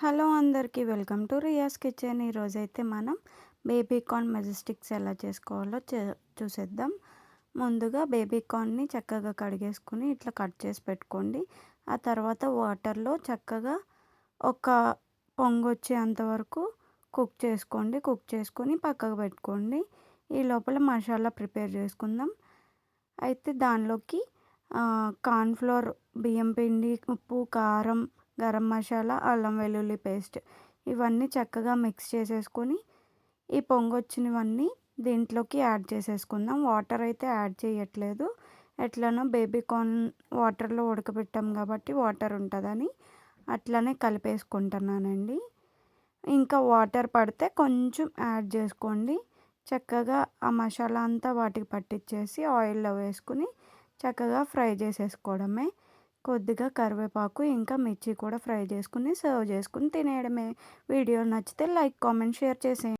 Hello అందరికీ welcome to రియాస్ kitchen. ఈరోజైతే మనం బేబీ కార్న్ మెజెస్టిక్స్ ఎలా చేసుకోవాలో చూసేద్దాం. ముందుగా బేబీ కార్న్ని చక్కగా కడిగేసుకుని ఇట్లా కట్ చేసి పెట్టుకోండి. ఆ తర్వాత వాటర్లో చక్కగా ఒక పొంగొచ్చేంత వరకు కుక్ చేసుకోండి. కుక్ చేసుకొని పక్కకు పెట్టుకోండి. ఈ లోపల మసాలా ప్రిపేర్ చేసుకుందాం. అయితే దానిలోకి కార్న్‌ఫ్లోర్, బియ్యం పిండి, ఉప్పు, కారం, గరం మసాలా, అల్లం వెల్లుల్లి పేస్ట్ ఇవన్నీ చక్కగా మిక్స్ చేసేసుకొని ఈ పొంగొచ్చినవన్నీ దీంట్లోకి యాడ్ చేసేసుకుందాం. వాటర్ అయితే యాడ్ చేయట్లేదు. ఎట్లనో బేబీ కార్న్ వాటర్లో ఉడకబెట్టాం కాబట్టి వాటర్ ఉంటుందని అట్లనే కలిపేసుకుంటున్నానండి. ఇంకా వాటర్ పడితే కొంచెం యాడ్ చేసుకోండి. చక్కగా ఆ మసాలా అంతా వాటికి పట్టించేసి ఆయిల్లో వేసుకుని చక్కగా ఫ్రై చేసేసుకోవడమే. కొద్దిగా కరివేపాకు ఇంకా మిర్చి కూడా ఫ్రై చేసుకుని సర్వ్ చేసుకుని తినేయడమే. వీడియో నచ్చితే లైక్, కామెంట్, షేర్ చేసేయండి.